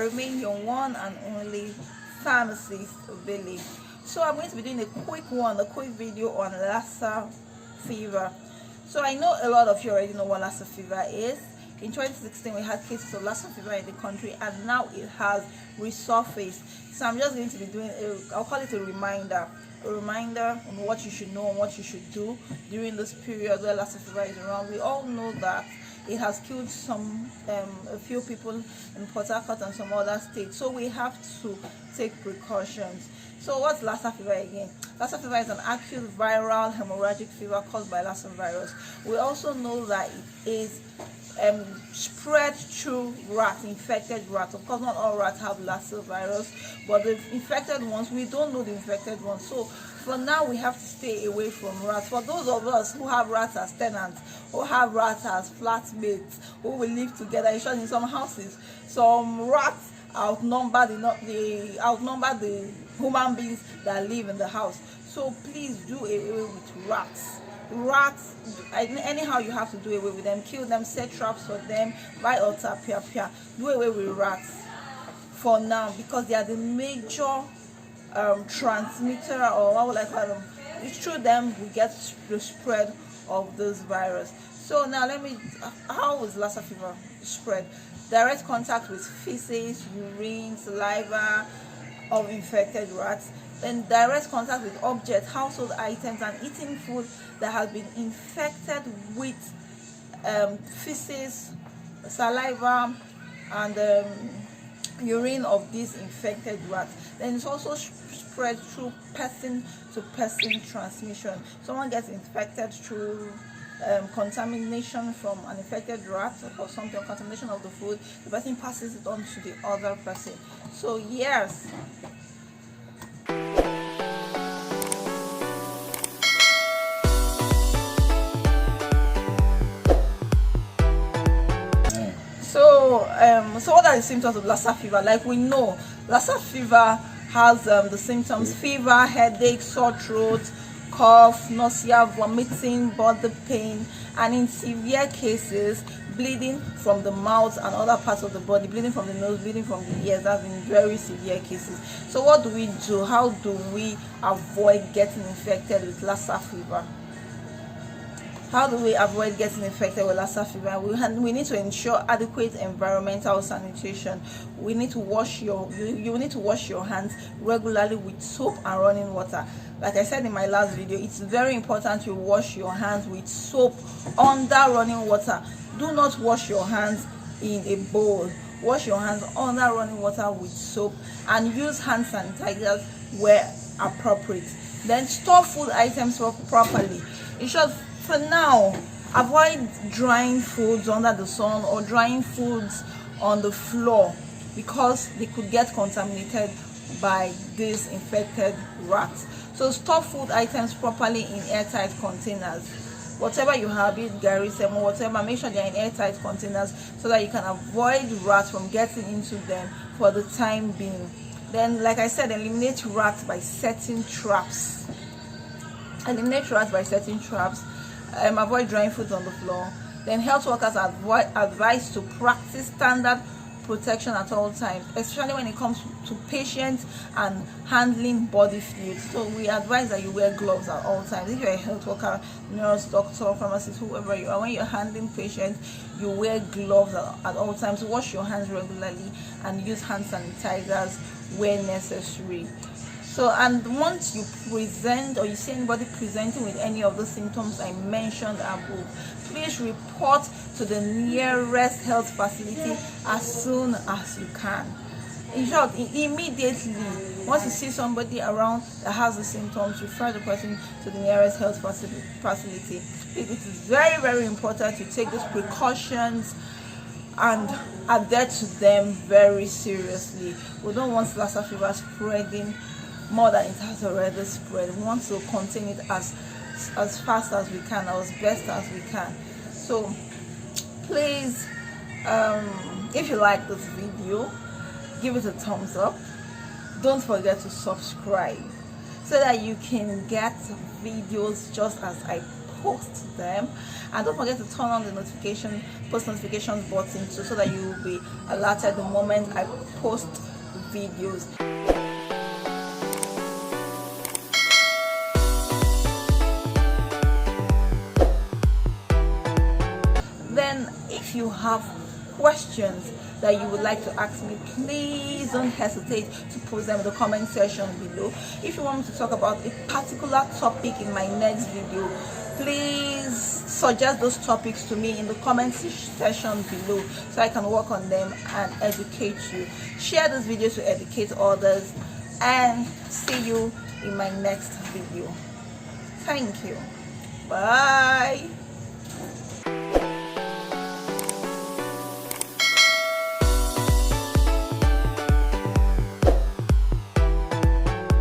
remain your one and only pharmacist, Billy. So I'm going to be doing a quick video on Lassa fever. So I know a lot of you already know what Lassa fever is. In 2016 we had cases of Lassa fever in the country, and now it has resurfaced. So I'm just going to be doing I'll call it a reminder on what you should know and what you should do during this period where Lassa fever is around. We all know that it has killed a few people in Port Harcourt and some other states, so we have to take precautions. So what's Lassa fever again? Lassa fever is an acute viral hemorrhagic fever caused by Lassa virus. We also know that it is spread through rats, infected rats. Of course, not all rats have Lassa virus, but the infected ones, we don't know the infected ones. So for now, we have to stay away from rats. For those of us who have rats as tenants, who have rats as flatmates, who will live together, in some houses, some rats outnumber the human beings that live in the house. So please do away with rats. Anyhow you have to do away with them. Kill them, set traps for them, buy altar, do away with rats for now, because they are the major transmitter, or what would I call them? It's through them we get the spread of this virus. So now how is Lassa fever spread? Direct contact with feces, urine, saliva of infected rats. Then direct contact with objects, household items, and eating food that has been infected with feces, saliva, and urine of these infected rats. Then it's also spread through person-to-person transmission. Someone gets infected through contamination from an infected rat or something, or contamination of the food. The person passes it on to the other person. So yes. So what are the symptoms of Lassa fever? Like we know, Lassa fever has the symptoms: fever, headache, sore throat, cough, nausea, vomiting, body pain, and in severe cases, bleeding from the mouth and other parts of the body, bleeding from the nose, bleeding from the ears. That's in very severe cases. So what do we do? How do we avoid getting infected with Lassa fever? How do we avoid getting infected with Lassa fever? We need to ensure adequate environmental sanitation. We need to you need to wash your hands regularly with soap and running water. Like I said in my last video, it's very important to wash your hands with soap under running water. Do not wash your hands in a bowl. Wash your hands under running water with soap, and use hand sanitizers where appropriate. Then store food items properly. In short, for now, avoid drying foods under the sun or drying foods on the floor, because they could get contaminated by these infected rats. So store food items properly in airtight containers. Whatever you have, be it gari, semo, whatever, make sure they are in airtight containers so that you can avoid rats from getting into them for the time being. Then, like I said, eliminate rats by setting traps. Avoid drying food on the floor. Then health workers are advised to practice standard protection at all times, especially when it comes to patients and handling body fluids. So we advise that you wear gloves at all times. If you're a health worker, nurse, doctor, pharmacist, whoever you are, when you're handling patients, you wear gloves at all times. Wash your hands regularly and use hand sanitizers where necessary. So, and once you present or you see anybody presenting with any of the symptoms I mentioned above, please report to the nearest health facility as soon as you can. In short, immediately, once you see somebody around that has the symptoms, refer the person to the nearest health facility. It is very, very important to take those precautions and adhere to them very seriously. We don't want Lassa fever spreading more than it has already spread. We want to contain it as fast as we can, or as best as we can. So please, if you like this video, give it a thumbs up. Don't forget to subscribe so that you can get videos just as I post them. And don't forget to turn on the post notifications button too, so that you will be alerted the moment I post videos. Then if you have questions that you would like to ask me, please don't hesitate to post them in the comment section below. If you want me to talk about a particular topic in my next video, please suggest those topics to me in the comment section below, so I can work on them and educate you. Share this video to educate others, and see you in my next video. Thank you. Bye.